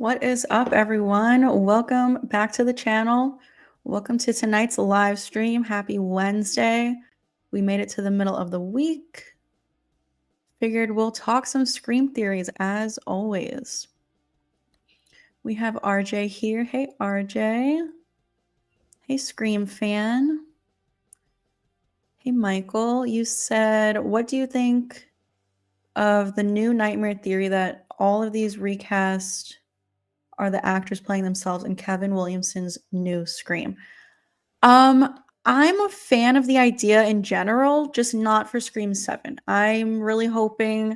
What is up, everyone? Welcome back to the channel. Welcome to tonight's live stream. Happy Wednesday. We made it to the middle of the week. Figured we'll talk some Scream theories as always. We have RJ here. Hey, RJ. Hey, Scream fan. Hey, Michael. You said, what do you think of the new nightmare theory that all of these recast are the actors playing themselves in Kevin Williamson's new Scream? I'm a fan of the idea in general, just not for Scream 7. I'm really hoping.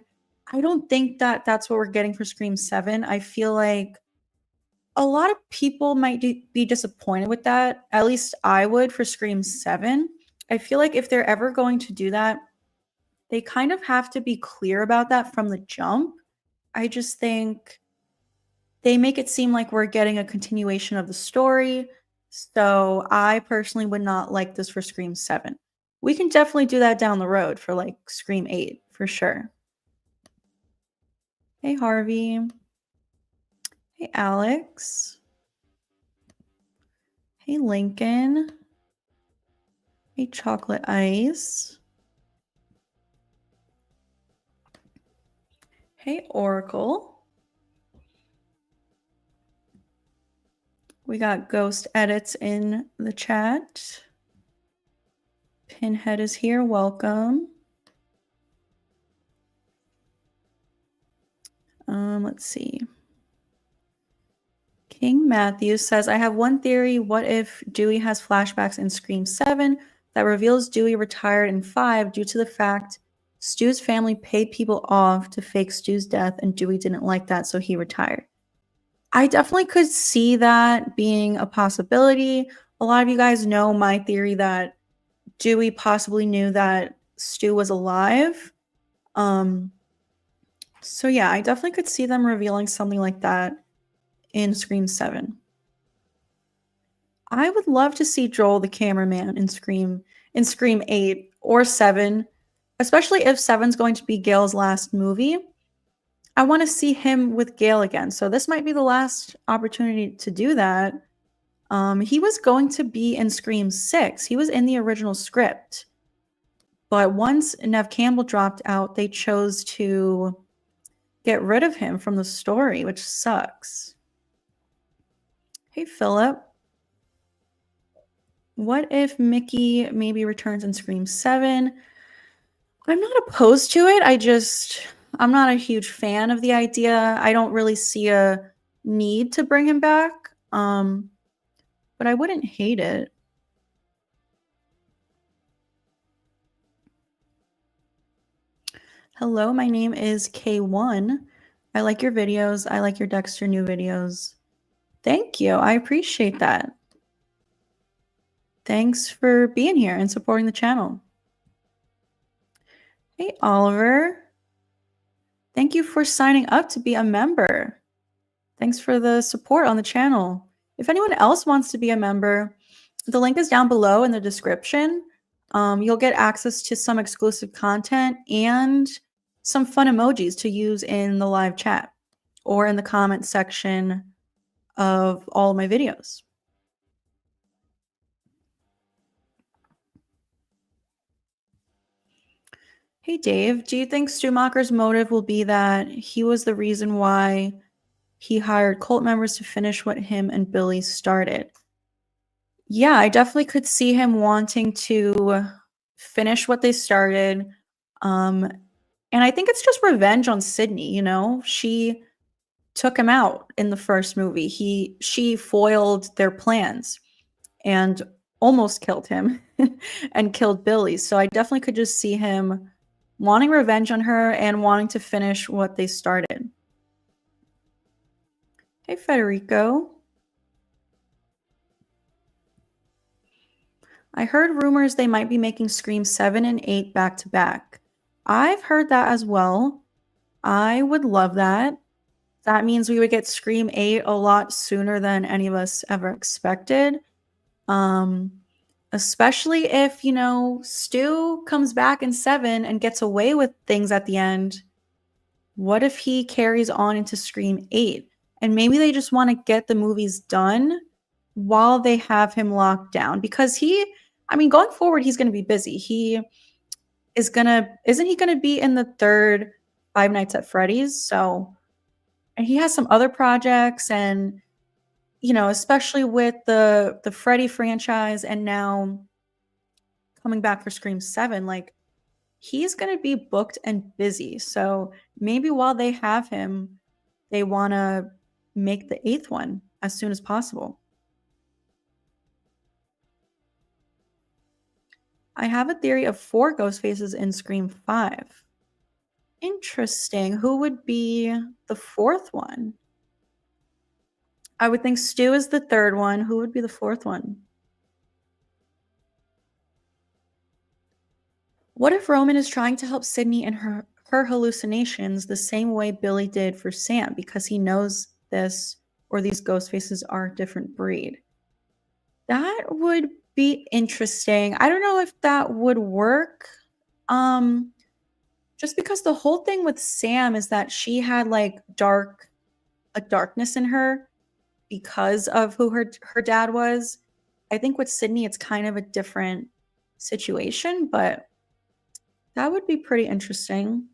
I don't think that that's what we're getting for Scream 7. I feel like a lot of people might be disappointed with that. At least I would for Scream 7. I feel like if they're ever going to do that, they kind of have to be clear about that from the jump. I just think they make it seem like we're getting a continuation of the story. So I personally would not like this for Scream 7. We can definitely do that down the road for like Scream 8 for sure. Hey, Harvey. Hey, Alex. Hey, Lincoln. Hey, Chocolate Ice. Hey, Oracle. We got Ghost Edits in the chat. Pinhead is here. Welcome. Let's see. King Matthews says, I have one theory. What if Dewey has flashbacks in Scream 7 that reveals Dewey retired in 5 due to the fact Stu's family paid people off to fake Stu's death and Dewey didn't like that, so he retired? I definitely could see that being a possibility. A lot of you guys know my theory that Dewey possibly knew that Stu was alive. So yeah, I definitely could see them revealing something like that in Scream 7. I would love to see Joel the cameraman in Scream 8 or 7, especially if 7's going to be Gail's last movie. I want to see him with Gail again. So this might be the last opportunity to do that. He was going to be in Scream 6. He was in the original script. But once Neve Campbell dropped out, they chose to get rid of him from the story, which sucks. Hey, Philip. What if Mickey maybe returns in Scream 7? I'm not opposed to it. I'm not a huge fan of the idea. I don't really see a need to bring him back. But I wouldn't hate it. Hello, my name is K1. I like your videos. I like your Dexter new videos. Thank you. I appreciate that. Thanks for being here and supporting the channel. Hey, Oliver. Thank you for signing up to be a member. Thanks for the support on the channel. If anyone else wants to be a member, the link is down below in the description. You'll get access to some exclusive content and some fun emojis to use in the live chat or in the comment section of all of my videos. Hey, Dave, do you think Schumacher's motive will be that he was the reason why he hired cult members to finish what him and Billy started? Yeah, I definitely could see him wanting to finish what they started. And I think it's just revenge on Sydney, you know? She took him out in the first movie. She foiled their plans and almost killed him and killed Billy. So I definitely could just see him wanting revenge on her and wanting to finish what they started. Hey, Federico. I heard rumors they might be making Scream 7 and 8 back to back. I've heard that as well. I would love that. That means we would get Scream 8 a lot sooner than any of us ever expected. Especially if, you know, Stu comes back in 7 and gets away with things at the end. What if he carries on into Scream 8 and maybe they just wanna get the movies done while they have him locked down because I mean, going forward, he's gonna be busy. He is gonna isn't he gonna be in the 3rd Five Nights at Freddy's? So and he has some other projects and, especially with the Freddy franchise and now coming back for Scream 7, like, he's gonna be booked and busy. So maybe while they have him, they wanna make the 8th one as soon as possible. I have a theory of 4 ghost faces in Scream 5. Interesting. Who would be the 4th one? I would think Stu is the 3rd one. Who would be the 4th one? What if Roman is trying to help Sydney in her hallucinations the same way Billy did for Sam because he knows this or these ghost faces are a different breed? That would be interesting. I don't know if that would work. Um, just because the whole thing with Sam is that she had like a darkness in her because of who her dad was. I think with Sydney it's kind of a different situation, but that would be pretty interesting.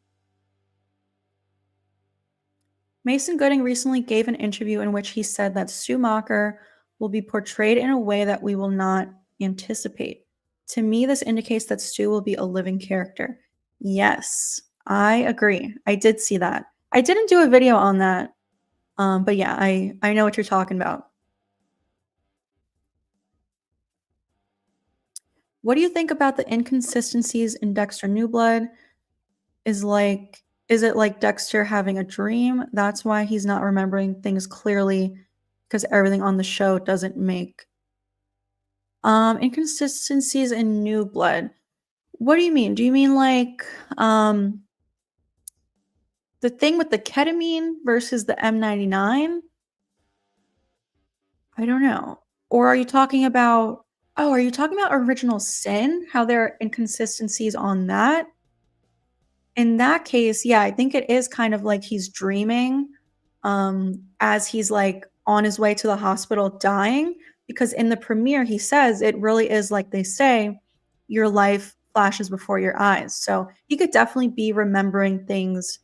Mason Gooding recently gave an interview in which he said that Stu Macher will be portrayed in a way that we will not anticipate. To me, this indicates that Stu will be a living character. Yes, I agree. I did see that. I didn't do a video on that, but yeah, I know what you're talking about. What do you think about the inconsistencies in Dexter New Blood? Is it like Dexter having a dream? That's why he's not remembering things clearly because everything on the show doesn't make inconsistencies in New Blood. What do you mean? Do you mean like the thing with the ketamine versus the M99? I don't know. Or are you talking about Original Sin? How there are inconsistencies on that? In that case, yeah, I think it is kind of like he's dreaming, as he's, like, on his way to the hospital dying, because in the premiere, he says it really is like they say, your life flashes before your eyes, so he could definitely be remembering things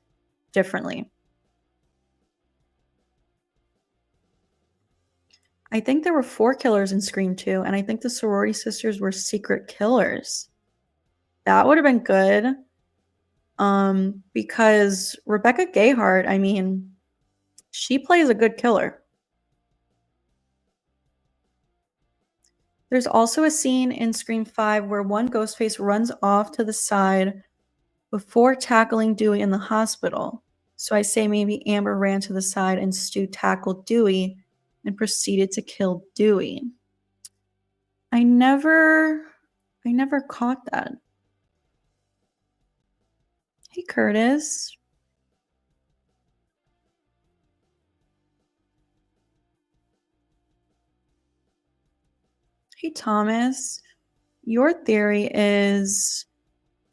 differently. I think there were 4 killers in Scream 2, and I think the sorority sisters were secret killers. That would've been good, because Rebecca Gayheart, I mean, she plays a good killer. There's also a scene in Scream 5 where one Ghostface runs off to the side before tackling Dewey in the hospital. So I say maybe Amber ran to the side and Stu tackled Dewey and proceeded to kill Dewey. I never caught that. Hey, Curtis. Hey, Thomas. Your theory is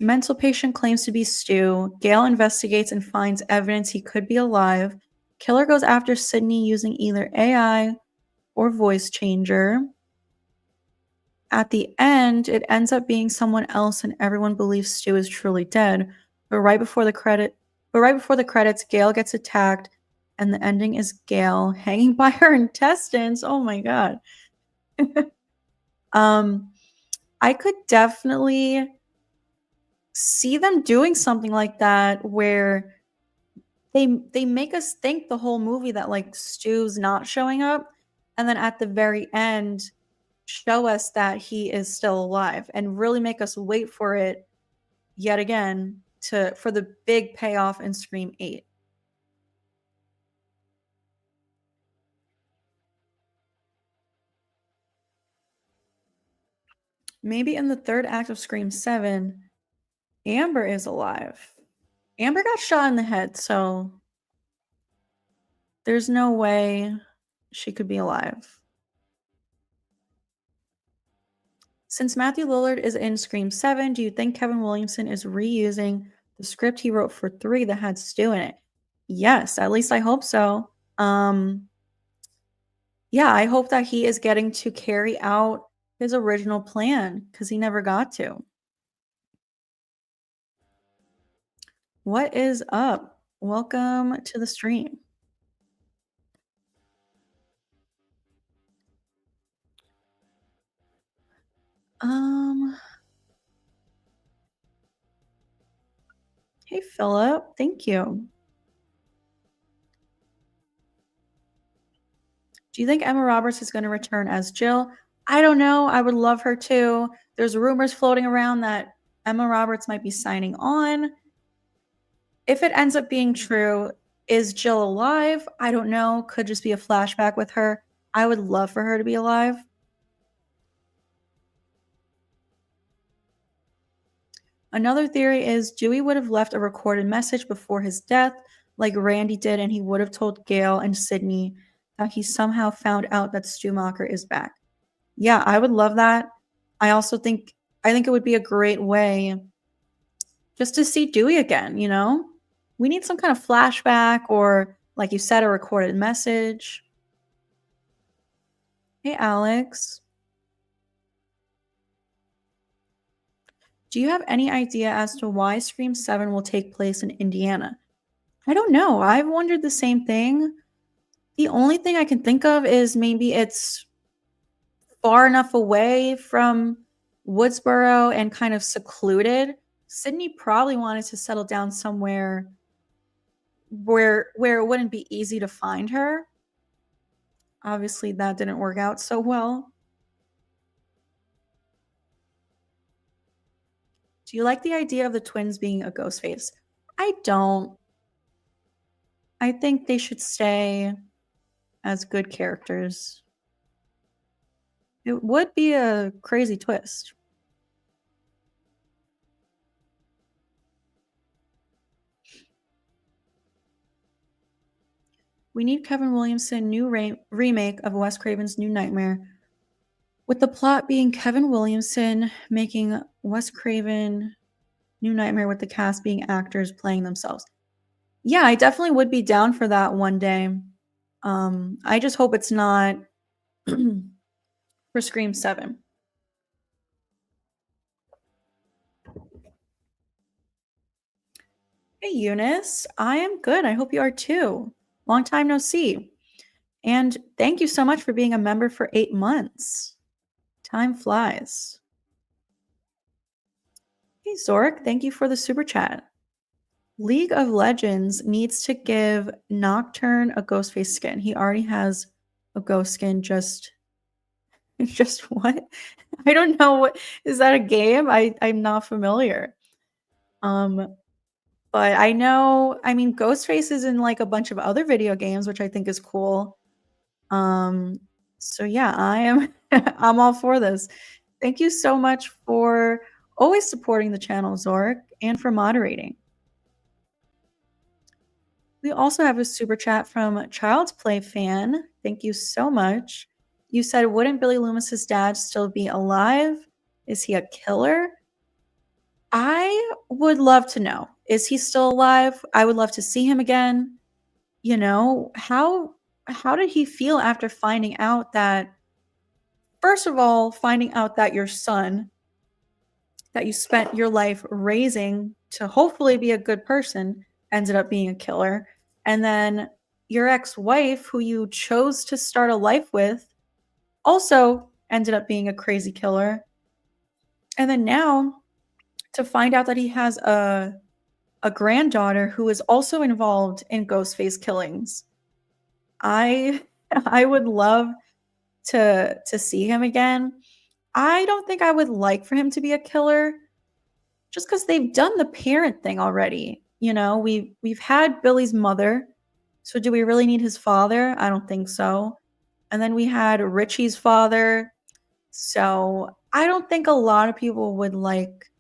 mental patient claims to be Stu. Gail investigates and finds evidence he could be alive. Killer goes after Sydney using either AI or voice changer. At the end, it ends up being someone else and everyone believes Stu is truly dead. But right before the credits, Gail gets attacked and the ending is Gail hanging by her intestines. Oh my god. I could definitely see them doing something like that where they make us think the whole movie that like Stu's not showing up, and then at the very end show us that he is still alive and really make us wait for it yet again for the big payoff in Scream 8. Maybe in the 3rd act of Scream 7, Amber is alive. Amber got shot in the head, so there's no way she could be alive. Since Matthew Lillard is in Scream 7, do you think Kevin Williamson is reusing the script he wrote for 3 that had Stu in it? Yes, at least I hope so. Yeah, I hope that he is getting to carry out his original plan because he never got to. What is up? Welcome to the stream. Um, hey Philip, thank you. Do you think Emma Roberts is going to return as Jill? I don't know. I would love her to. There's rumors floating around that Emma Roberts might be signing on. If it ends up being true, is Jill alive? I don't know. Could just be a flashback with her. I would love for her to be alive. Another theory is Dewey would have left a recorded message before his death, like Randy did, and he would have told Gail and Sydney that he somehow found out that Stumacher is back. Yeah, I would love that. I think it would be a great way just to see Dewey again, you know? We need some kind of flashback or, like you said, a recorded message. Hey, Alex. Do you have any idea as to why Scream 7 will take place in Indiana? I don't know. I've wondered the same thing. The only thing I can think of is maybe it's far enough away from Woodsboro and kind of secluded. Sydney probably wanted to settle down somewhere where it wouldn't be easy to find her. Obviously, that didn't work out so well. Do you like the idea of the twins being a ghost face? I don't. I think they should stay as good characters. It would be a crazy twist. We need Kevin Williamson new remake of Wes Craven's New Nightmare, with the plot being Kevin Williamson making Wes Craven New Nightmare with the cast being actors playing themselves. Yeah, I definitely would be down for that one day. I just hope it's not for Scream 7. Hey, Eunice. I am good. I hope you are too. Long time no see. And thank you so much for being a member for 8 months. Time flies. Hey, Zork. Thank you for the super chat. League of Legends needs to give Nocturne a Ghostface skin. He already has a ghost skin. Just what? I don't know. What is that, a game? I'm not familiar. But I know, I mean, Ghostface is in like a bunch of other video games, which I think is cool. So yeah, I am I'm all for this. Thank you so much for always supporting the channel, Zork, and for moderating. We also have a super chat from Child's Play fan. Thank you so much. You said, wouldn't Billy Loomis's dad still be alive? Is he a killer? I would love to know. Is he still alive? I would love to see him again. You know, how did he feel after finding out that, first of all, finding out that your son that you spent your life raising to hopefully be a good person ended up being a killer, and then your ex-wife who you chose to start a life with also ended up being a crazy killer. And then now to find out that he has a granddaughter who is also involved in Ghostface killings. I I would love to see him again. I don't think I would like for him to be a killer just cuz they've done the parent thing already. You know, we've had Billy's mother. So do we really need his father? I don't think so. And then we had Richie's father. So I don't think a lot of people would like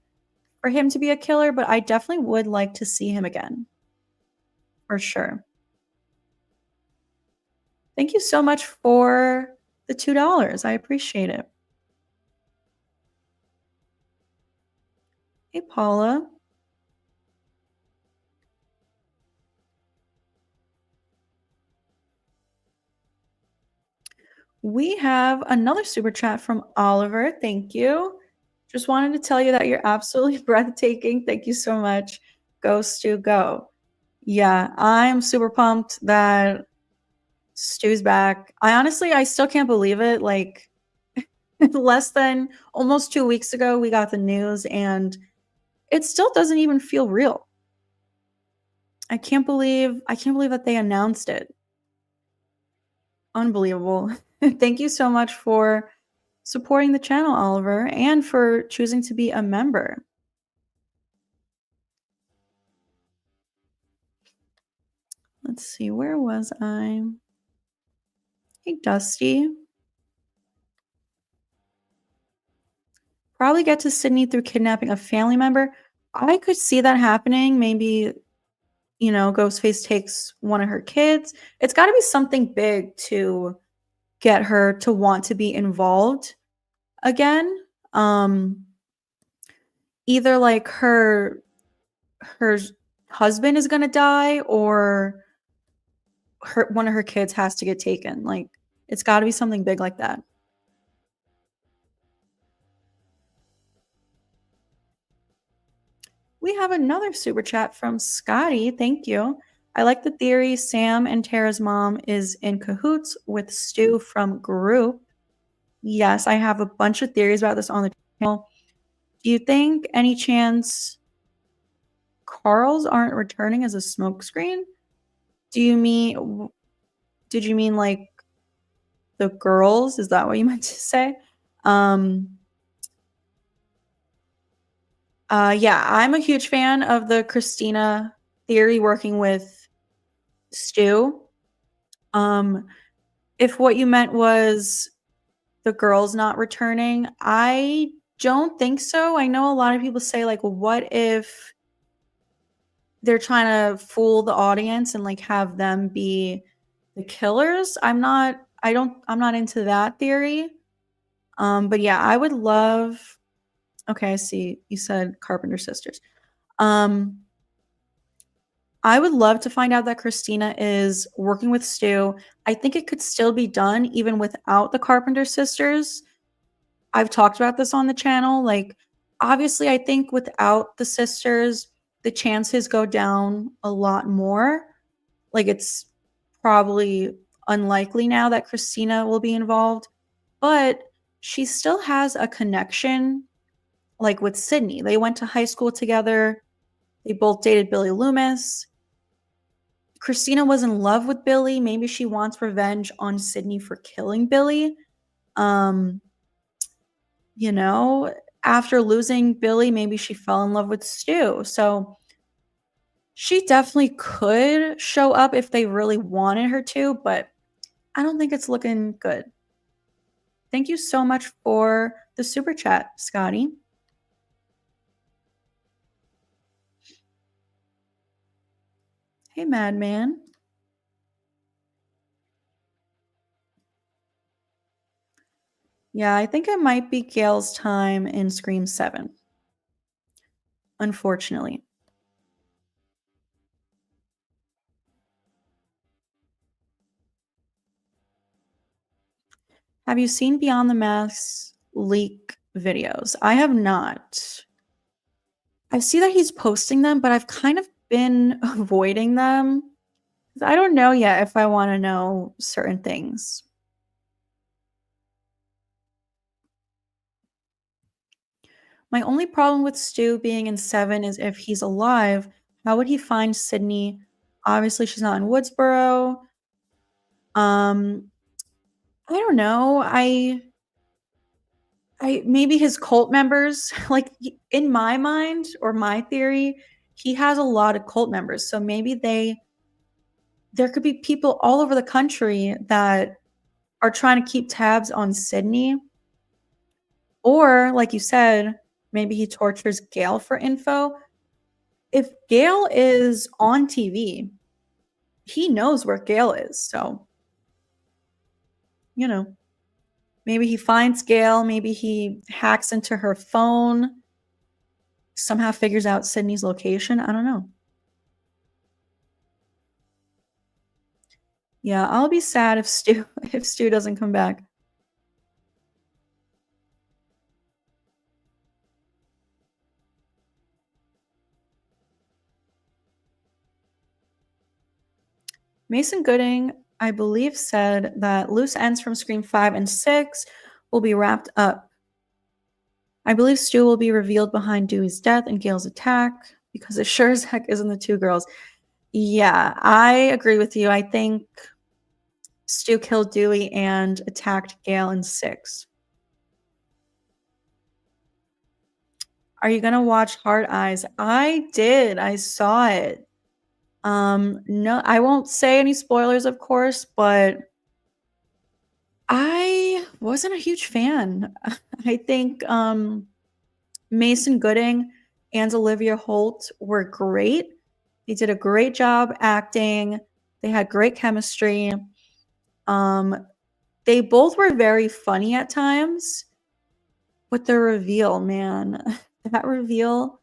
for him to be a killer, but I definitely would like to see him again. For sure. Thank you so much for the $2. I appreciate it. Hey, Paula. We have another super chat from Oliver. Thank you. Just wanted to tell you that you're absolutely breathtaking. Thank you so much. Go, Stu, go. Yeah, I'm super pumped that Stu's back. I still can't believe it. Like, less than almost 2 weeks ago, we got the news, and it still doesn't even feel real. I can't believe that they announced it. Unbelievable. Thank you so much for supporting the channel, Oliver, and for choosing to be a member. Let's see, where was I? Hey, Dusty. Probably get to Sydney through kidnapping a family member. I could see that happening. Maybe, Ghostface takes one of her kids. It's got to be something big to get her to want to be involved again. Either like her husband is gonna die, or one of her kids has to get taken. Like, it's got to be something big like that. We have another super chat from Scotty. Thank you. I like the theory Sam and Tara's mom is in cahoots with Stu from Group. Yes, I have a bunch of theories about this on the channel. Do you think any chance Carl's aren't returning as a smokescreen? Did you mean like the girls? Is that what you meant to say? Yeah, I'm a huge fan of the Christina theory working with Stu. If what you meant was the girls not returning, I don't think so. I know a lot of people say, like, well, what if they're trying to fool the audience and like have them be the killers? I'm not into that theory. But yeah, I would love. Okay, I see. You said Carpenter sisters. I would love to find out that Christina is working with Stu. I think it could still be done even without the Carpenter sisters. I've talked about this on the channel. Like, obviously, I think without the sisters, the chances go down a lot more. Like, it's probably unlikely now that Christina will be involved, but she still has a connection, like with Sydney. They went to high school together. They both dated Billy Loomis. Christina was in love with Billy. Maybe she wants revenge on Sydney for killing Billy. Um, After losing Billy, maybe she fell in love with Stu. So she definitely could show up if they really wanted her to, but I don't think it's looking good. Thank you so much for the super chat, Scotty. Hey, Madman. Yeah, I think it might be Gail's time in Scream 7. Unfortunately. Have you seen Beyond the Mask leak videos? I have not. I see that he's posting them, but I've kind of been avoiding them. I don't know yet if I want to know certain things. My only problem with Stu being in 7 is if he's alive, how would he find Sydney? Obviously, she's not in Woodsboro. I don't know. I maybe his cult members, like in my mind or my theory, he has a lot of cult members. So maybe there could be people all over the country that are trying to keep tabs on Sydney. Or, like you said, maybe he tortures Gail for info. If Gail is on TV, he knows where Gail is. So, maybe he finds Gail, maybe he hacks into her phone, somehow figures out Sydney's location. I don't know. Yeah, I'll be sad if Stu doesn't come back. Mason Gooding, I believe, said that loose ends from Scream 5 and 6 will be wrapped up. I believe Stu will be revealed behind Dewey's death and Gail's attack because it sure as heck isn't the two girls. Yeah, I agree with you. I think Stu killed Dewey and attacked Gail in 6. Are you gonna watch Hard Eyes? I did. I saw it. No, I won't say any spoilers, of course, but I wasn't a huge fan. I think Mason Gooding and Olivia Holt were great. They did a great job acting. They had great chemistry. Um, they both were very funny at times. But the reveal, man, that reveal,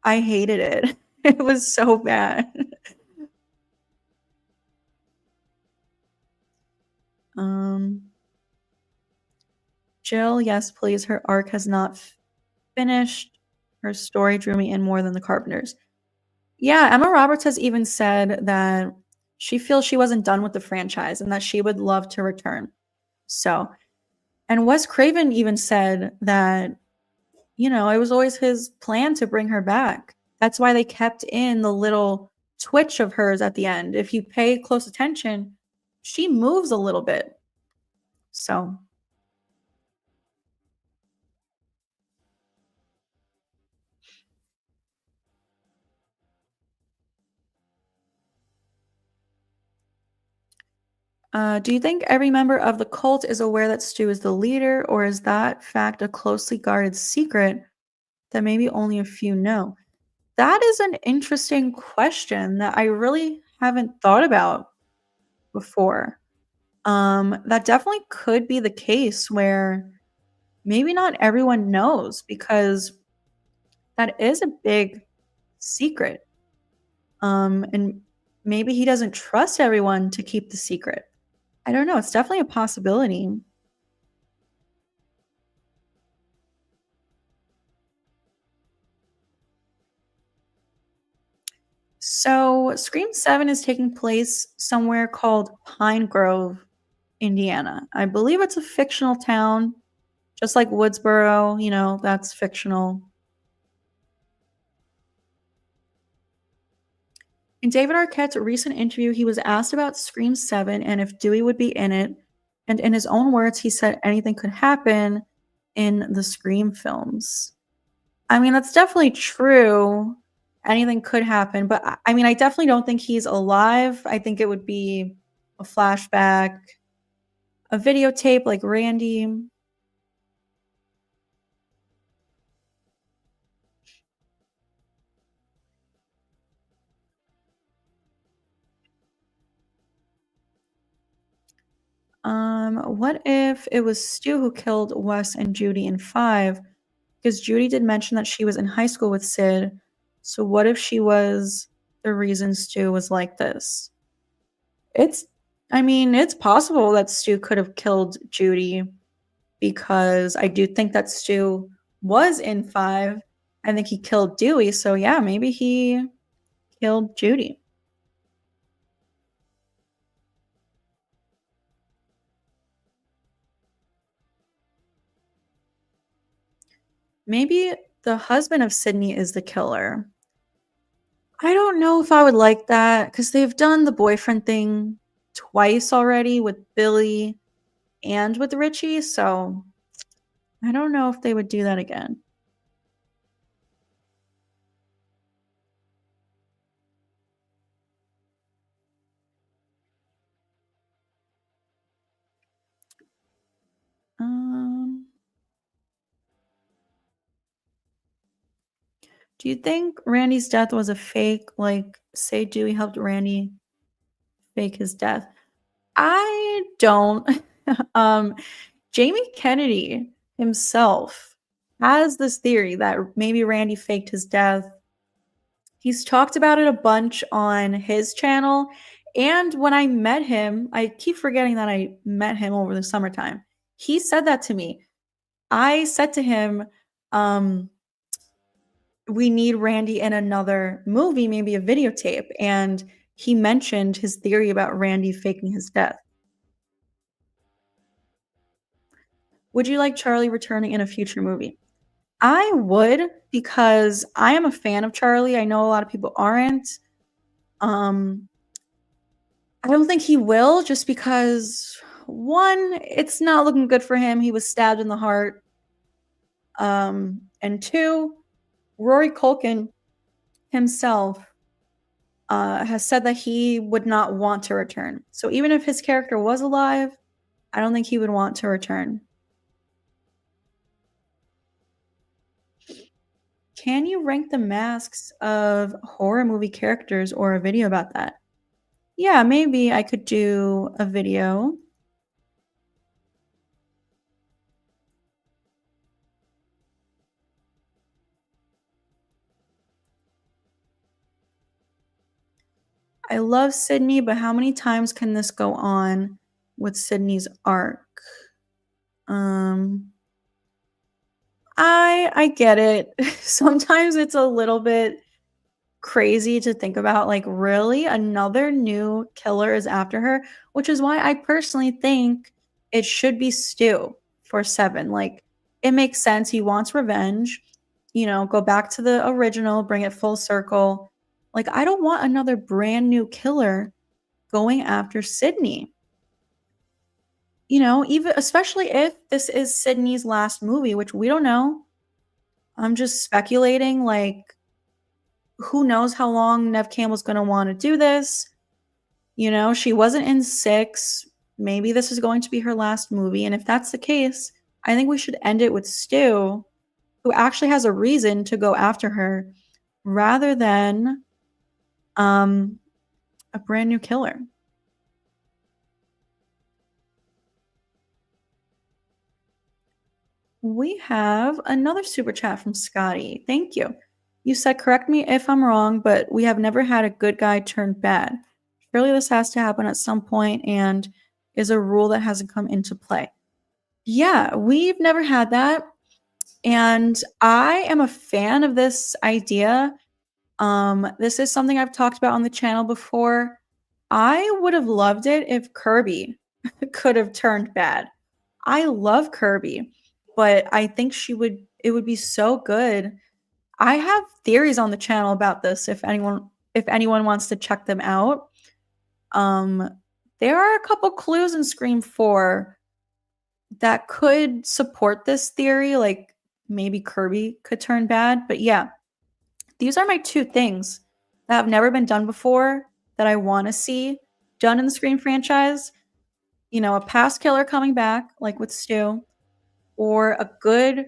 I hated it. It was so bad. Um, Jill, yes, please. Her arc has not finished. Her story drew me in more than the Carpenters. Yeah, Emma Roberts has even said that she feels she wasn't done with the franchise and that she would love to return. So, and Wes Craven even said that, it was always his plan to bring her back. That's why they kept in the little twitch of hers at the end. If you pay close attention, she moves a little bit. So, do you think every member of the cult is aware that Stu is the leader, or is that fact a closely guarded secret that maybe only a few know? That is an interesting question that I really haven't thought about before. That definitely could be the case where maybe not everyone knows because that is a big secret. And maybe he doesn't trust everyone to keep the secret. I don't know. It's definitely a possibility. So, Scream 7 is taking place somewhere called Pine Grove, Indiana. I believe it's a fictional town, just like Woodsboro, that's fictional. In David Arquette's recent interview, he was asked about Scream 7 and if Dewey would be in it. And in his own words, he said anything could happen in the Scream films. I mean, that's definitely true. Anything could happen. But I mean, I definitely don't think he's alive. I think it would be a flashback, a videotape like Randy. What if it was Stu who killed Wes and Judy in 5? Because Judy did mention that she was in high school with Sid. So what if she was the reason Stu was like this? It's I mean, it's possible that Stu could have killed Judy because I do think that Stu was in 5. I think he killed Dewey, so yeah, maybe he killed Judy. Maybe the husband of Sydney is the killer. I don't know if I would like that because they've done the boyfriend thing twice already with Billy and with Richie, so I don't know if they would do that again. Um, do you think Randy's death was a fake? Like, say Dewey helped Randy fake his death? I don't. Jamie Kennedy himself has this theory that maybe Randy faked his death. He's talked about it a bunch on his channel. And when I met him, I keep forgetting that I met him over the summertime. He said that to me. I said to him, we need Randy in another movie, maybe a videotape. And he mentioned his theory about Randy faking his death. Would you like Charlie returning in a future movie? I would, because I am a fan of Charlie. I know a lot of people aren't. Um, I don't think he will, just because one, it's not looking good for him. He was stabbed in the heart. And two, Rory Culkin himself has said that he would not want to return. So even if his character was alive, I don't think he would want to return. Can you rank the masks of horror movie characters or a video about that? Yeah, maybe I could do a video. I love Sydney, but how many times can this go on with Sydney's arc? Um, I get it. Sometimes it's a little bit crazy to think about, like, really another new killer is after her, which is why I personally think it should be Stu for 7. Like, it makes sense. He wants revenge. Go back to the original, bring it full circle. Like, I don't want another brand new killer going after Sydney. Even especially if this is Sydney's last movie, which we don't know. I'm just speculating, like, who knows how long Nev Campbell's gonna wanna do this. She wasn't in 6. Maybe this is going to be her last movie, and if that's the case, I think we should end it with Stu, who actually has a reason to go after her, rather than, a brand new killer. We have another super chat from Scotty. Thank you. You said, correct me if I'm wrong, but we have never had a good guy turn bad. Surely this has to happen at some point and is a rule that hasn't come into play. Yeah, we've never had that. And I am a fan of this idea. This is something I've talked about on the channel before. I would have loved it if Kirby could have turned bad. I love Kirby, but I think it would be so good. I have theories on the channel about this if anyone wants to check them out. Um there are a couple clues in Scream 4 that could support this theory, like maybe Kirby could turn bad, but yeah. These are my 2 things that have never been done before that I want to see done in the Scream franchise. A past killer coming back like with Stu, or a good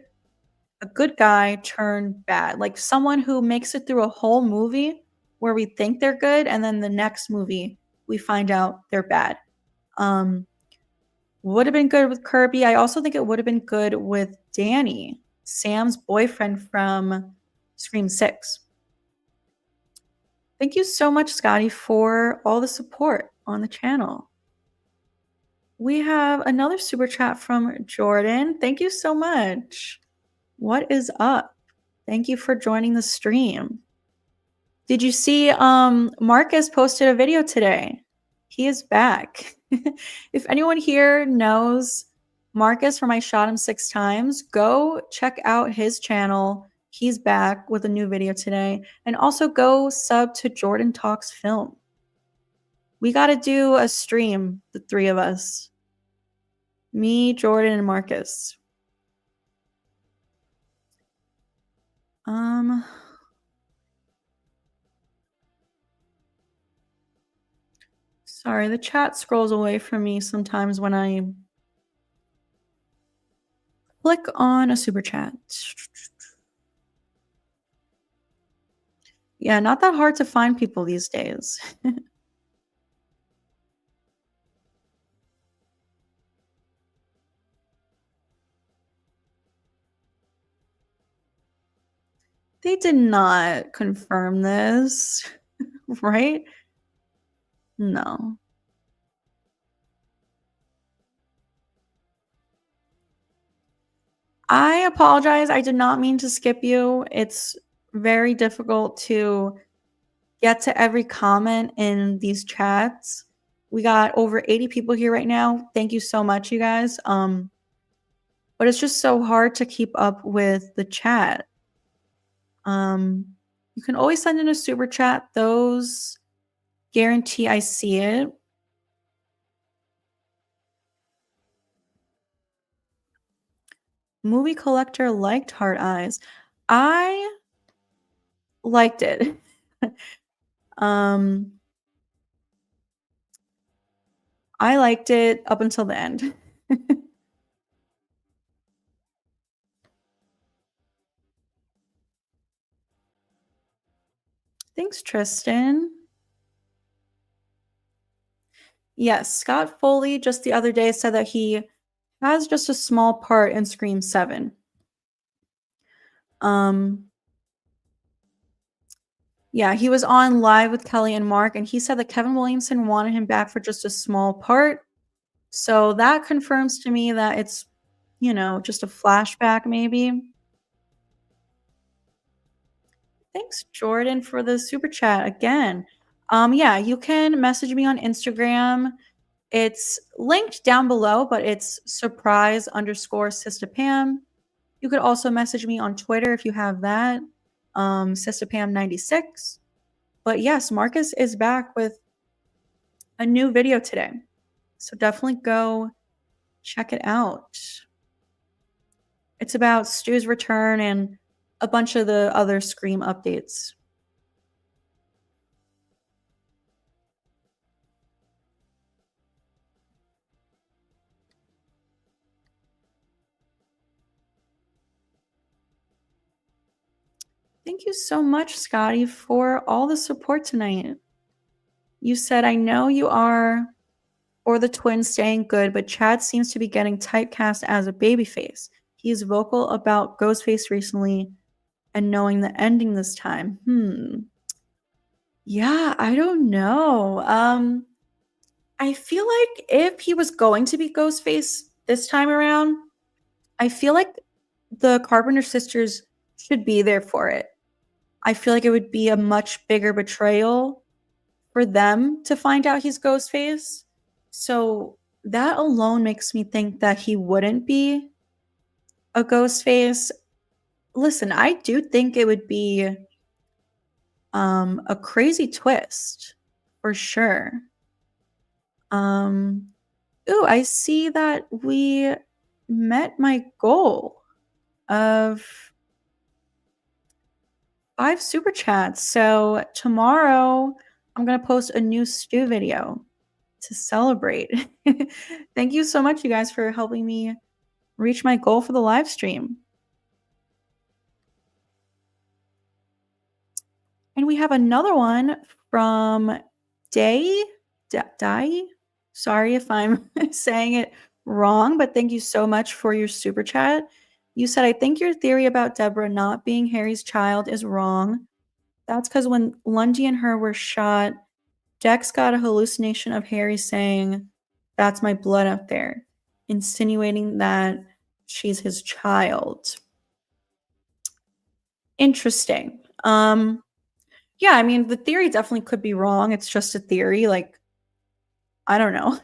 guy turned bad, like someone who makes it through a whole movie where we think they're good, and then the next movie we find out they're bad. Would have been good with Kirby. I also think it would have been good with Danny, Sam's boyfriend from Scream 6. Thank you so much, Scotty, for all the support on the channel. We have another super chat from Jordan. Thank you so much. What is up? Thank you for joining the stream. Did you see Marcus posted a video today? He is back. If anyone here knows Marcus from I Shot Him 6 Times, go check out his channel. He's back with a new video today. And also go sub to Jordan Talks Film. We got to do a stream, the 3 of us. Me, Jordan, and Marcus. Sorry, the chat scrolls away from me sometimes when I click on a super chat. Yeah, not that hard to find people these days. They did not confirm this, right? No. I apologize. I did not mean to skip you. It's very difficult to get to every comment in these chats. We got over 80 people here right now. Thank you so much, you guys. But it's just so hard to keep up with the chat. You can always send in a super chat. Those guarantee I see it. Movie collector liked Heart Eyes. I liked it. um, I liked it up until the end. Thanks, Tristan. Yes, Scott Foley just the other day said that he has just a small part in Scream 7. Yeah, he was on live with Kelly and Mark, and he said that Kevin Williamson wanted him back for just a small part. So that confirms to me that it's, just a flashback maybe. Thanks, Jordan, for the super chat again. Yeah, you can message me on Instagram. It's linked down below, but it's surprise_Sistapam. You could also message me on Twitter if you have that, Sistapam96. But yes, Marcus is back with a new video today. So definitely go check it out. It's about Stu's return and a bunch of the other Scream updates. Thank you so much, Scotty, for all the support tonight. You said, I know you are for the twins staying good, but Chad seems to be getting typecast as a babyface. He's vocal about Ghostface recently and knowing the ending this time. Yeah, I don't know. I feel like if he was going to be Ghostface this time around, I feel like the Carpenter sisters should be there for it. I feel like it would be a much bigger betrayal for them to find out he's Ghostface. So that alone makes me think that he wouldn't be a Ghostface. Listen, I do think it would be a crazy twist for sure. Ooh, I see that we met my goal of 5 super chats. So tomorrow I'm going to post a new stew video to celebrate. Thank you so much, you guys, for helping me reach my goal for the live stream. And we have another one from Day. Sorry if I'm saying it wrong, but thank you so much for your super chat. You said, I think your theory about Deborah not being Harry's child is wrong. That's because when Lundy and her were shot, Dex got a hallucination of Harry saying, that's my blood up there, insinuating that she's his child. Interesting. Yeah, I mean, the theory definitely could be wrong. It's just a theory. Like, I don't know.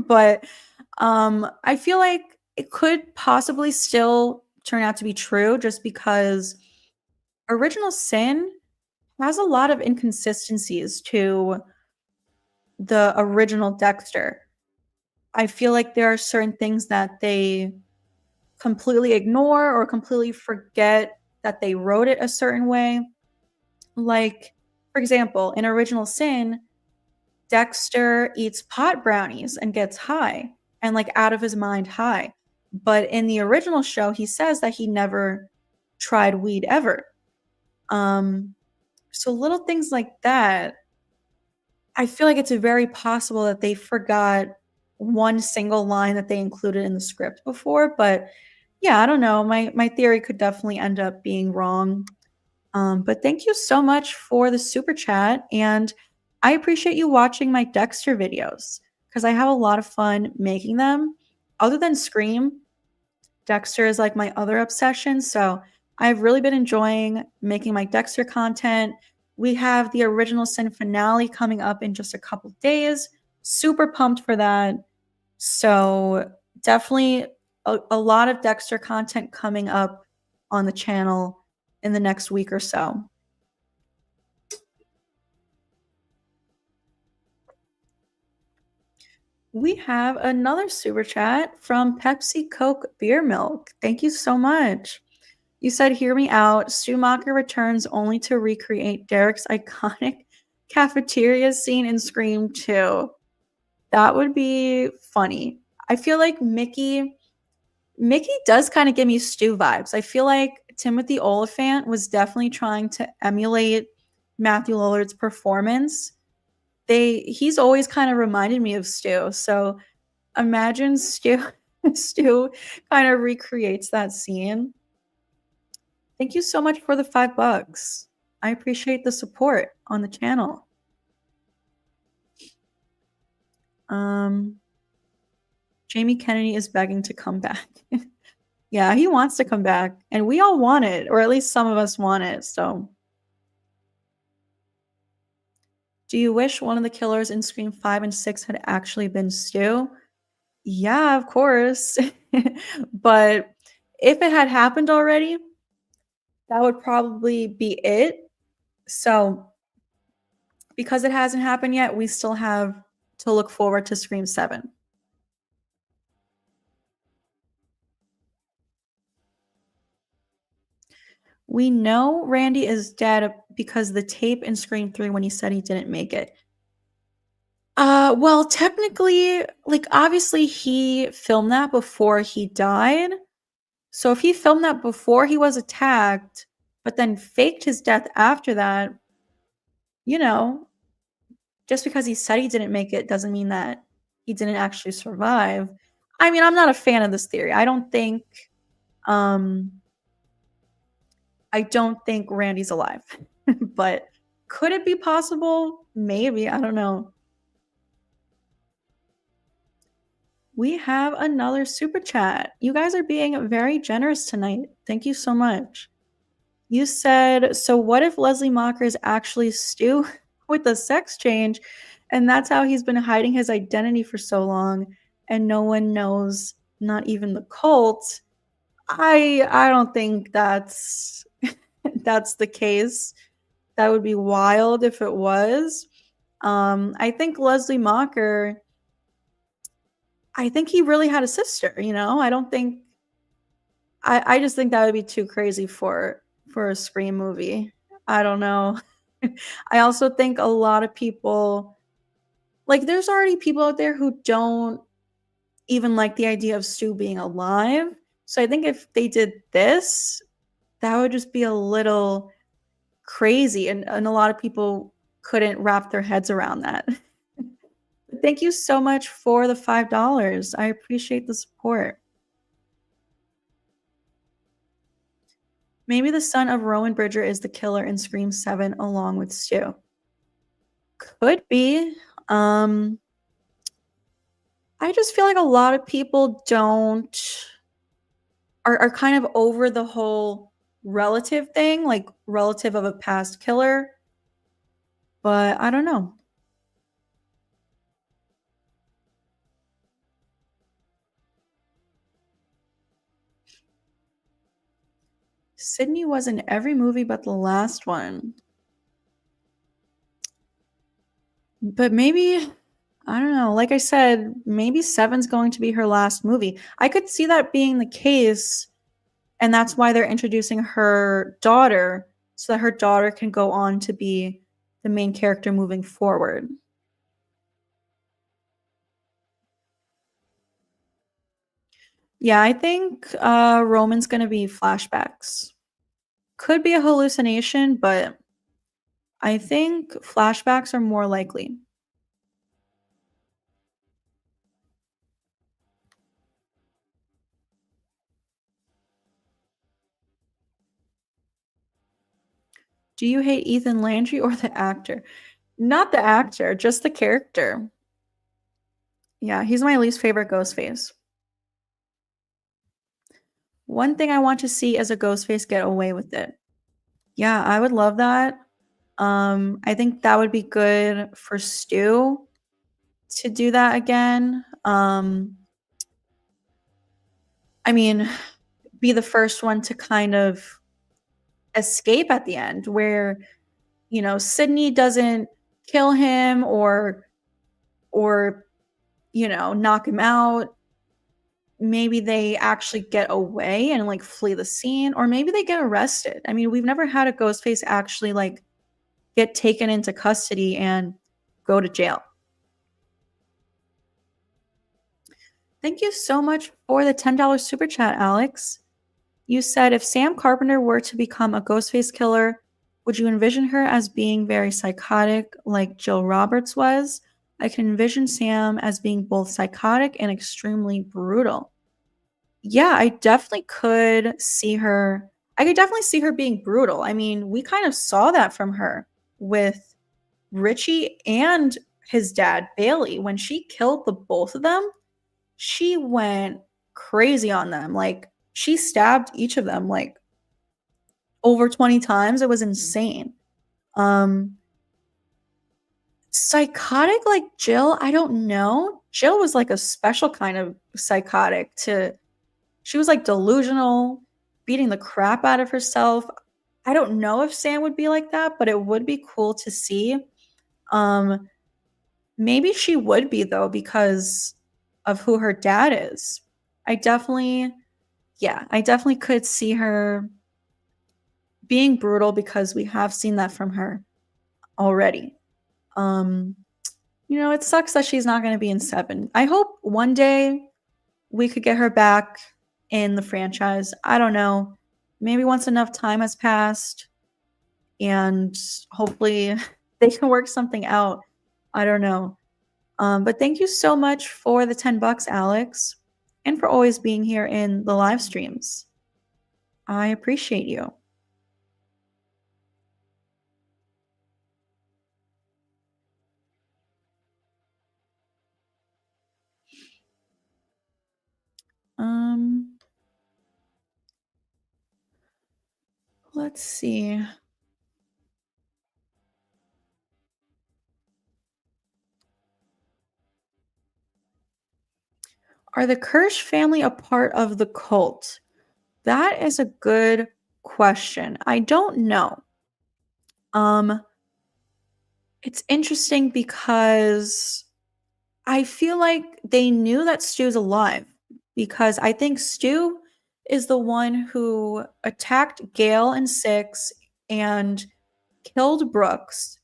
But I feel like it could possibly still turn out to be true just because Original Sin has a lot of inconsistencies to the original Dexter. I feel like there are certain things that they completely ignore or completely forget that they wrote it a certain way. Like, for example, in Original Sin, Dexter eats pot brownies and gets high and like out of his mind high. But in the original show, he says that he never tried weed ever. So little things like that, I feel like it's very possible that they forgot one single line that they included in the script before. But yeah, I don't know. My theory could definitely end up being wrong. But thank you so much for the super chat. And I appreciate you watching my Dexter videos because I have a lot of fun making them. Other than Scream, Dexter is like my other obsession. So I've really been enjoying making my Dexter content, We have the Original Sin finale coming up in just a couple days. Super pumped for that. So definitely a lot of Dexter content coming up on the channel in the next week or so. We have another super chat from Pepsi Coke Beer Milk. Thank you so much. You said, "Hear me out. Schumacher returns only to recreate Derek's iconic cafeteria scene in Scream 2. That would be funny." I feel like Mickey does kind of give me Stu vibes. I feel like Timothy Oliphant was definitely trying to emulate Matthew Lillard's performance. He's always kind of reminded me of Stu. So imagine Stu Stu kind of recreates that scene. Thank you so much for the $5. I appreciate the support on the channel. Jamie Kennedy is begging to come back. Yeah, he wants to come back, and we all want it, or at least some of us want it, so. Do you wish one of the killers in Scream 5 and 6 had actually been Stu? Yeah, of course. But if it had happened already, that would probably be it. So, because it hasn't happened yet, we still have to look forward to Scream 7. We know Randy is dead because the tape in Scream 3 when he said he didn't make it. Well, technically, like, obviously he filmed that before he died. So if he filmed that before he was attacked, but then faked his death after that, you know, just because he said he didn't make it doesn't mean that he didn't actually survive. I mean, I'm not a fan of this theory. Um I don't think Randy's alive. But could it be possible? Maybe, I don't know. We have another super chat. You guys are being very generous tonight. Thank you so much. You said, "So what if Leslie Mocker is actually Stu with the sex change, and that's how he's been hiding his identity for so long, and no one knows, not even the cult?" I don't think that's that's the case. That would be wild if it was. I think Leslie Mocker, I think he really had a sister, you know? I don't think I just think that would be too crazy for a Scream movie. I don't know. I also think a lot of people, like, there's already people out there who don't even like the idea of Stu being alive. So I think if they did this, that would just be a little crazy, and a lot of people couldn't wrap their heads around that. Thank you so much for the $5. I appreciate the support. Maybe the son of Rowan Bridger is the killer in Scream 7 along with Stu. Could be. I just feel like a lot of people are kind of over the whole relative thing, like relative of a past killer. But I don't know. Sydney was in every movie but the last one. But maybe, I don't know. Like I said, maybe 7's going to be her last movie. I could see that being the case, and that's why they're introducing her daughter, so that her daughter can go on to be the main character moving forward. Yeah, I think Roman's gonna be flashbacks. Could be a hallucination, but I think flashbacks are more likely. Do you hate Ethan Landry or the actor? Not the actor, just the character. Yeah, he's my least favorite Ghostface. One thing I want to see is a Ghostface get away with it. Yeah, I would love that. I think that would be good for Stu to do that again. I mean, be the first one to kind of escape at the end where, Sydney doesn't kill him or knock him out. Maybe they actually get away and like flee the scene, or maybe they get arrested. I mean, we've never had a Ghostface actually like get taken into custody and go to jail. Thank you so much for the $10 super chat, Alex. You said if Sam Carpenter were to become a Ghostface killer, would you envision her as being very psychotic like Jill Roberts was? I can envision Sam as being both psychotic and extremely brutal. Yeah, I definitely could see her. I could definitely see her being brutal. I mean, we kind of saw that from her with Richie and his dad, Bailey. When she killed the both of them, she went crazy on them. Like, she stabbed each of them like over 20 times. It was insane. Psychotic like Jill, I don't know. Jill was like a special kind of psychotic to she was like delusional, beating the crap out of herself. I don't know if Sam would be like that, but it would be cool to see. Um Maybe she would be though because of who her dad is. I definitely I definitely could see her being brutal because we have seen that from her already. Um it sucks that she's not going to be in 7. I hope one day we could get her back in the franchise. I don't know. Maybe once enough time has passed and hopefully they can work something out. I don't know. But thank you so much for the $10, Alex, and for always being here in the live streams. I appreciate you. Let's see. Are the Kirsch family a part of the cult? That is a good question. I don't know. It's interesting because I feel like they knew that Stu's alive because I think Stu is the one who attacked Gail and Six and killed Brooks.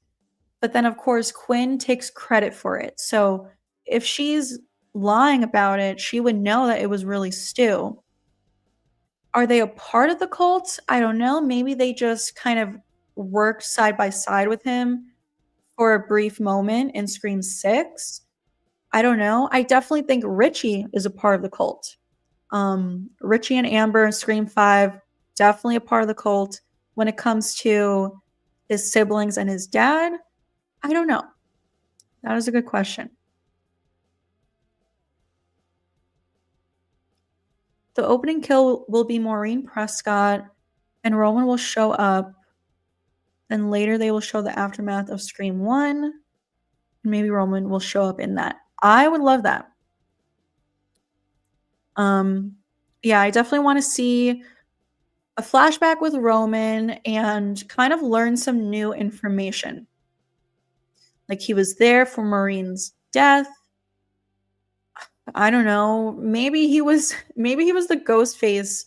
But then, of course, Quinn takes credit for it. So if she's lying about it, she would know that it was really Stu. Are they a part of the cult? I don't know. Maybe they just kind of worked side by side with him for a brief moment in Scream 6. I don't know. I definitely think Richie is a part of the cult. Richie and Amber in Scream 5, definitely a part of the cult. When it comes to his siblings and his dad, I don't know. That is a good question. The opening kill will be Maureen Prescott, and Roman will show up. Then later they will show the aftermath of Scream 1, and maybe Roman will show up in that. I would love that. Yeah, I definitely want to see a flashback with Roman and kind of learn some new information. Like he was there for Maureen's death. I don't know. Maybe he was the ghost face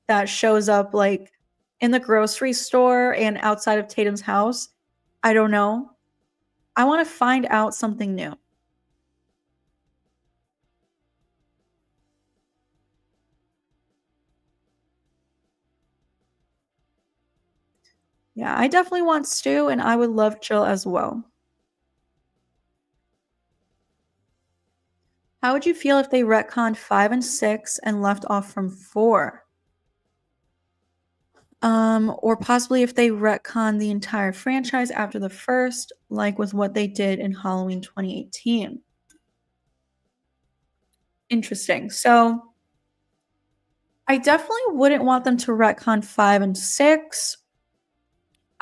that shows up like in the grocery store and outside of Tatum's house. I don't know. I want to find out something new. Yeah, I definitely want Stu, and I would love Jill as well. How would you feel if they retconned 5 and 6 and left off from 4? Or possibly if they retcon the entire franchise after the first, like with what they did in Halloween 2018. Interesting. So I definitely wouldn't want them to retcon 5 and 6.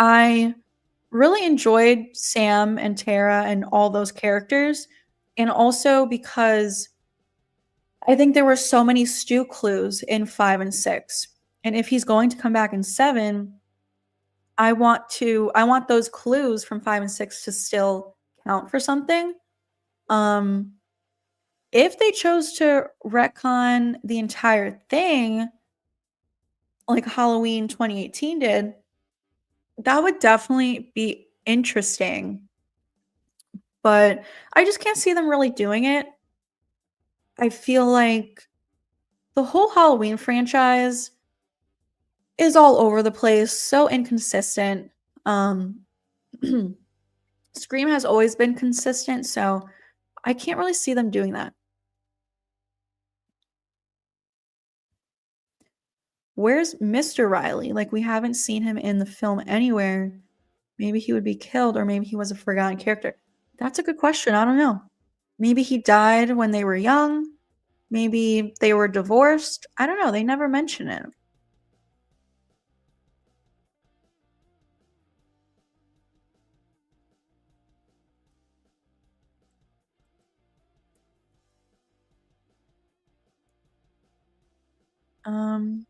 I Really enjoyed Sam and Tara and all those characters, and also because I think there were so many Stu clues in 5 and 6, and if he's going to come back in 7, I want those clues from 5 and 6 to still count for something. Um, if they chose to retcon the entire thing, like Halloween 2018 did, that would definitely be interesting, but I just can't see them really doing it. I feel like the whole Halloween franchise is all over the place, so inconsistent. Um, Scream has always been consistent, so I can't really see them doing that. Where's Mr. Riley? Like, we haven't seen him in the film anywhere. Maybe he would be killed, or maybe he was a forgotten character. That's a good question. I don't know. Maybe he died when they were young. Maybe they were divorced. I don't know. They never mention it. Um,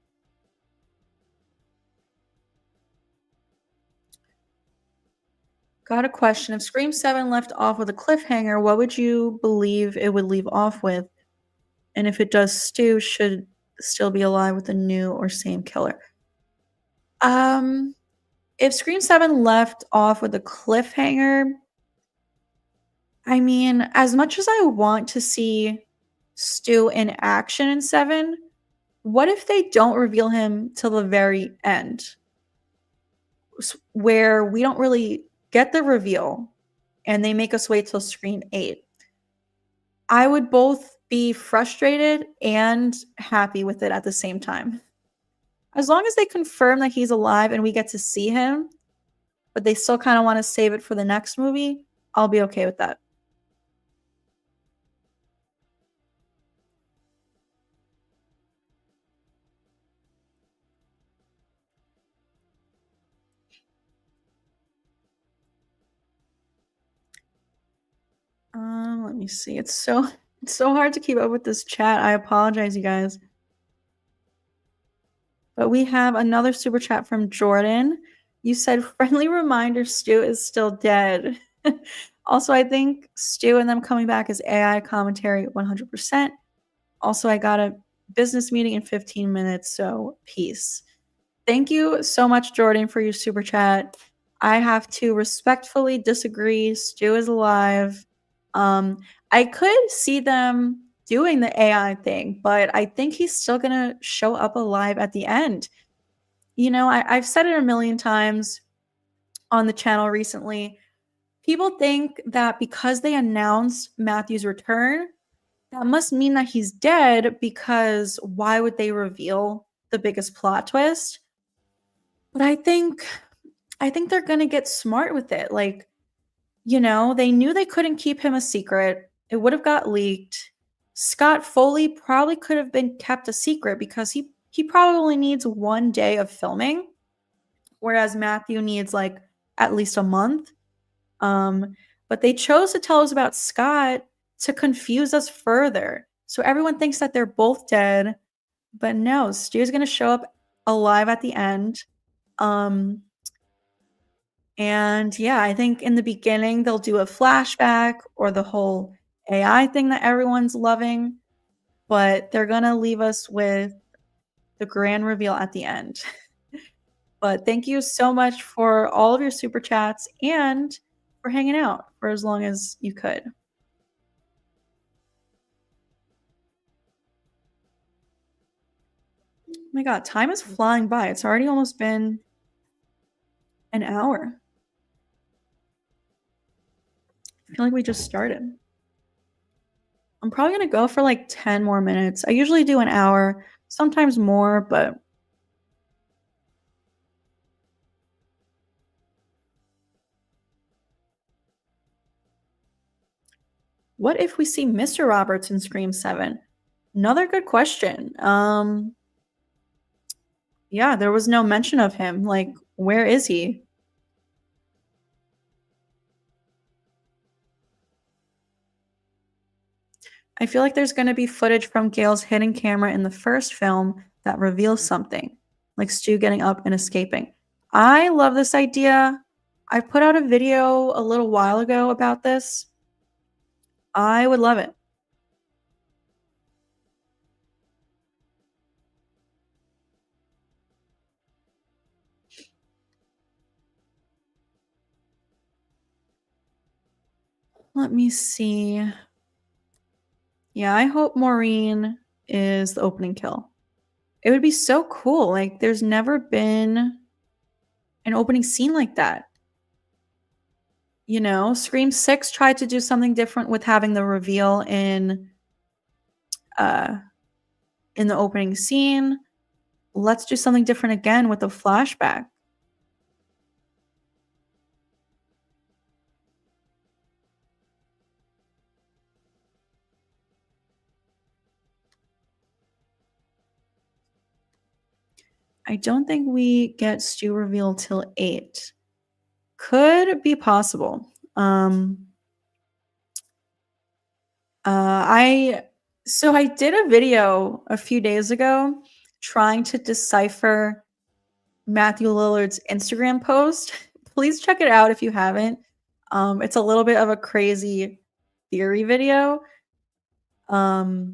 got a question. If Scream 7 left off with a cliffhanger, what would you believe it would leave off with? And if it does, Stu should still be alive with a new or same killer. Um, if Scream 7 left off with a cliffhanger, I mean, as much as I want to see Stu in action in 7, what if they don't reveal him till the very end? Where we don't really get the reveal and they make us wait till Scream 8. I would both be frustrated and happy with it at the same time. As long as they confirm that he's alive and we get to see him, but they still kind of want to save it for the next movie, I'll be okay with that. Let me see. It's so hard to keep up with this chat. I apologize, you guys. But we have another super chat from Jordan. You said friendly reminder Stu is still dead. Also, I think Stu and them coming back as AI commentary 100%. Also, I got a business meeting in 15 minutes, so peace. Thank you so much, Jordan, for your super chat. I have to respectfully disagree. Stu is alive. I could see them doing the AI thing, but I think he's still gonna show up alive at the end. You know, I've said it a million times on the channel recently. People think that because they announced Matthew's return, that must mean that he's dead, because why would they reveal the biggest plot twist? But I think they're going to get smart with it. Like, you know, they knew they couldn't keep him a secret. It would have got leaked. Scott Foley probably could have been kept a secret because he probably needs 1 day of filming, whereas Matthew needs like at least a month. But they chose to tell us about Scott to confuse us further. So everyone thinks that they're both dead, but no, Stu's going to show up alive at the end. And yeah, I think in the beginning they'll do a flashback or the whole AI thing that everyone's loving, but they're going to leave us with the grand reveal at the end. But thank you so much for all of your super chats and for hanging out for as long as you could. Oh my god, time is flying by. It's already almost been an hour. I feel like we just started. I'm probably going to go for like 10 more minutes. I usually do an hour, sometimes more, but what if we see Mr. Roberts in Scream 7? Another good question. Yeah, there was no mention of him. Like, where is he? I feel like there's gonna be footage from Gale's hidden camera in the first film that reveals something, like Stu getting up and escaping. I love this idea. I put out a video a little while ago about this. I would love it. Let me see. Yeah, I hope Maureen is the opening kill. It would be so cool. Like, there's never been an opening scene like that. You know, Scream 6 tried to do something different with having the reveal uh in the opening scene. Let's do something different again with the flashback. I don't think we get Stu reveal till 8. Could be possible. I so I did a video a few days ago trying to decipher Matthew Lillard's Instagram post. Please check it out if you haven't. It's a little bit of a crazy theory video. But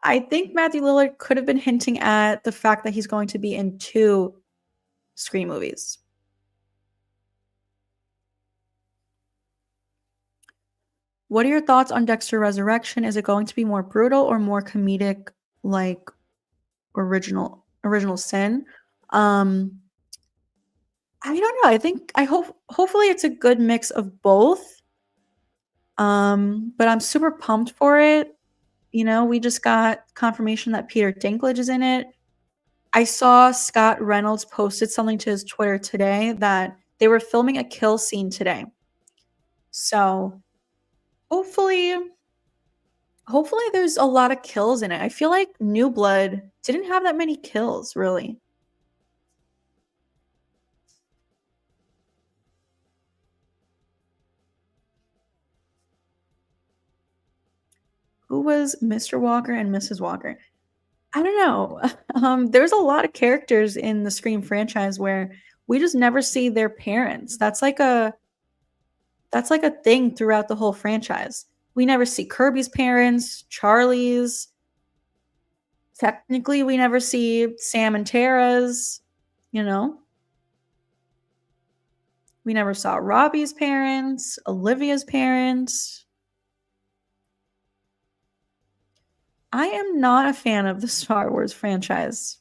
I think Matthew Lillard could have been hinting at the fact that he's going to be in 2 Scream movies. What are your thoughts on Dexter Resurrection? Is it going to be more brutal or more comedic like original sin? I don't know. I hope hopefully it's a good mix of both. But I'm super pumped for it. You know, we just got confirmation that Peter Dinklage is in it. I saw Scott Reynolds posted something to his Twitter today that they were filming a kill scene today. So hopefully there's a lot of kills in it. I feel like New Blood didn't have that many kills, really. Who was Mr. Walker and Mrs. Walker? I don't know. There's a lot of characters in the Scream franchise where we just never see their parents. That's like a thing throughout the whole franchise. We never see Kirby's parents, Charlie's. Technically, we never see Sam and Tara's, you know? We never saw Robbie's parents, Olivia's parents. I am not a fan of the Star Wars franchise.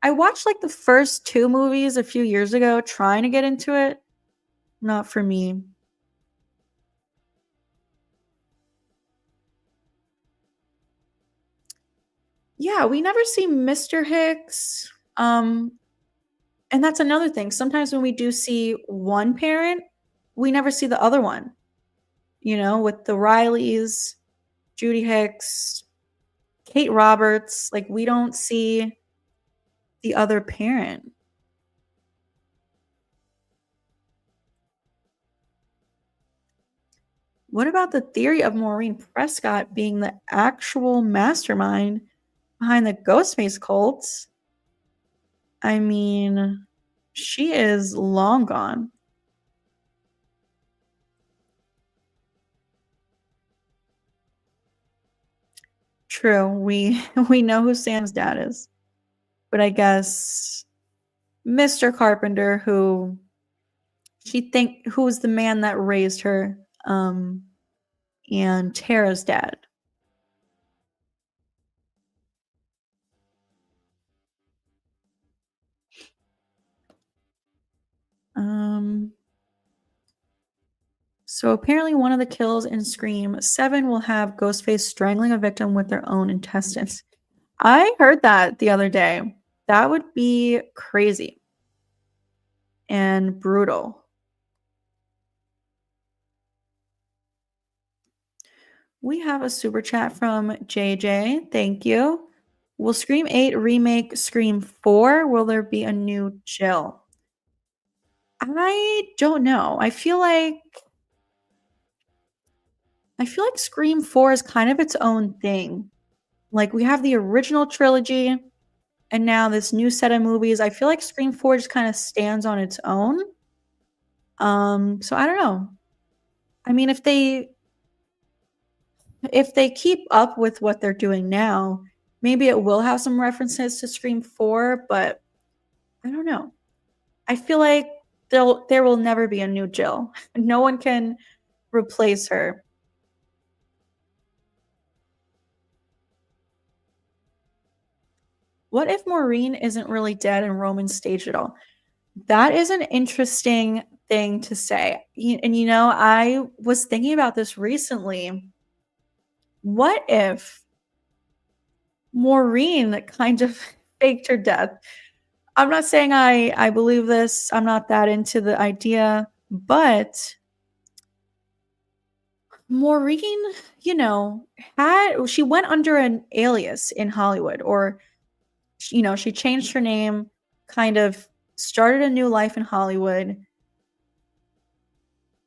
I watched like the first 2 movies a few years ago trying to get into it. Not for me. Yeah, we never see Mr. Hicks. And that's another thing. Sometimes when we do see one parent, we never see the other one. You know, with the Rileys, Judy Hicks, Kate Roberts, like we don't see the other parent. What about the theory of Maureen Prescott being the actual mastermind behind the Ghostface cults? I mean, she is long gone. True, we we know who Sam's dad is. But I guess Mr. Carpenter, who was the man that raised her, and Tara's dad. So apparently one of the kills in Scream 7 will have Ghostface strangling a victim with their own intestines. I heard that the other day. That would be crazy and brutal. We have a super chat from JJ. Thank you. Will Scream 8 remake Scream 4? Will there be a new Jill? I don't know. I feel like I feel like Scream 4 is kind of its own thing. Like, we have the original trilogy, and now this new set of movies. I feel like Scream 4 just kinda stands on its own. So I don't know. I mean, if they keep up with what they're doing now, maybe it will have some references to Scream 4, but I don't know. I feel like there will never be a new Jill. No one can replace her. What if Maureen isn't really dead and Roman staged it all? That is an interesting thing to say. And I was thinking about this recently. What if Maureen kind of faked her death? I'm not saying I believe this. I'm not that into the idea, but Maureen, you know, she went under an alias in Hollywood, or she changed her name, kind of started a new life in Hollywood,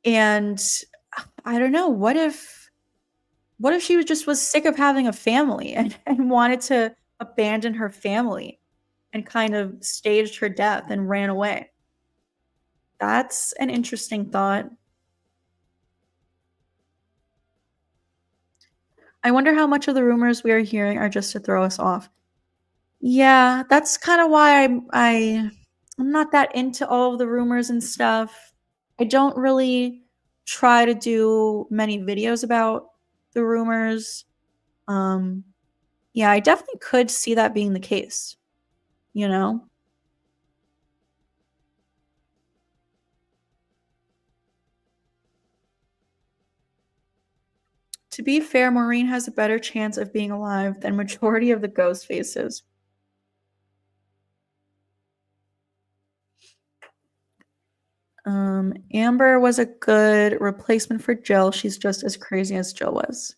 and I don't know, what if she was sick of having a family and wanted to abandon her family and kind of staged her death and ran away? That's an interesting thought. I wonder how much of the rumors we are hearing are just to throw us off. Yeah, that's kind of why I'm not that into all of the rumors and stuff. I don't really try to do many videos about the rumors. Um, yeah, I definitely could see that being the case, you know? To be fair, Maureen has a better chance of being alive than majority of the ghost faces. Amber was a good replacement for Jill. She's just as crazy as Jill was.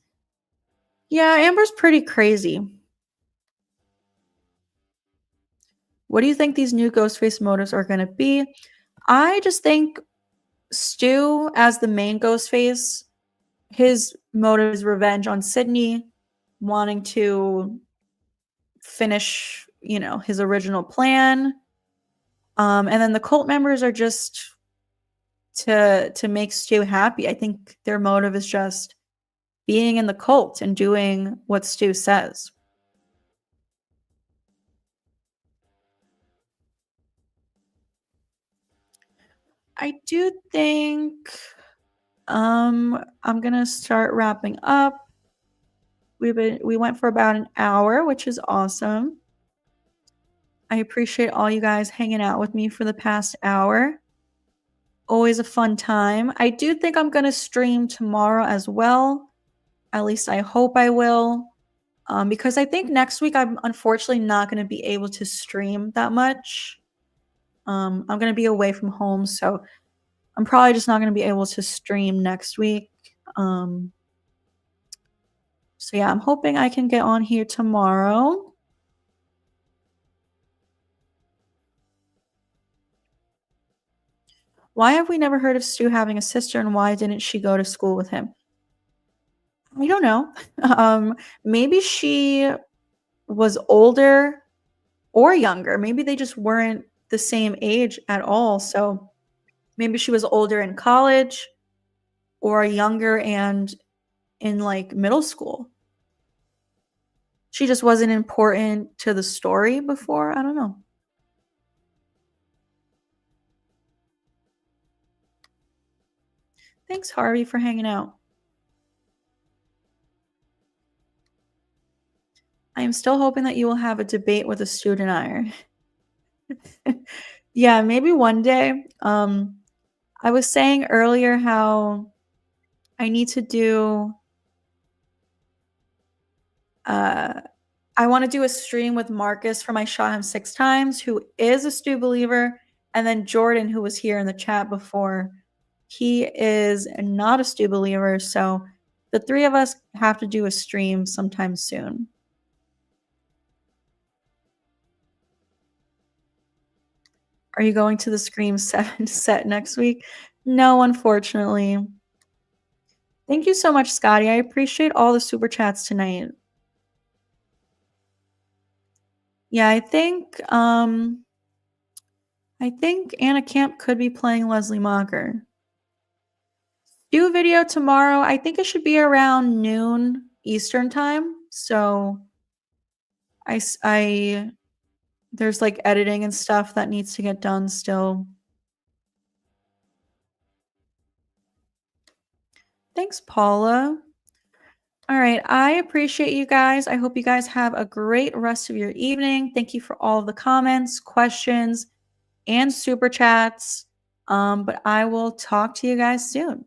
Yeah, Amber's pretty crazy. What do you think these new Ghostface motives are going to be? I just think Stu, as the main Ghostface, his motive is revenge on Sydney, wanting to finish, his original plan. And then the cult members are just to make Stu happy. I think their motive is just being in the cult and doing what Stu says. I do think I'm gonna start wrapping up. We went for about an hour, which is awesome. I appreciate all you guys hanging out with me for the past hour. Always a fun time. I do think I'm gonna stream tomorrow as well. At least I hope I will. Because I think next week I'm unfortunately not gonna be able to stream that much. I'm gonna be away from home, so I'm probably just not gonna be able to stream next week. Um, so yeah, I'm hoping I can get on here tomorrow. Why have we never heard of Stu having a sister, and why didn't she go to school with him? I don't know. Maybe she was older or younger. Maybe they just weren't the same age at all. So maybe she was older in college or younger and in like middle school. She just wasn't important to the story before. I don't know. Thanks, Harvey, for hanging out. I am still hoping that you will have a debate with a student ire. Yeah, maybe one day. I was saying earlier how I need to do uh I want to do a stream with Marcus from I Shot Him Six Times, who is a Stu believer, and then Jordan, who was here in the chat before. He is not a Stu believer, so the three of us have to do a stream sometime soon. Are you going to the Scream 7 set next week? No, unfortunately. Thank you so much, Scotty. I appreciate all the super chats tonight. Yeah, I think Anna Camp could be playing Leslie Mocker. Do a video tomorrow. I think it should be around noon Eastern time. So I there's like editing and stuff that needs to get done still. Thanks, Paula. All right. I appreciate you guys. I hope you guys have a great rest of your evening. Thank you for all of the comments, questions, and super chats. But I will talk to you guys soon.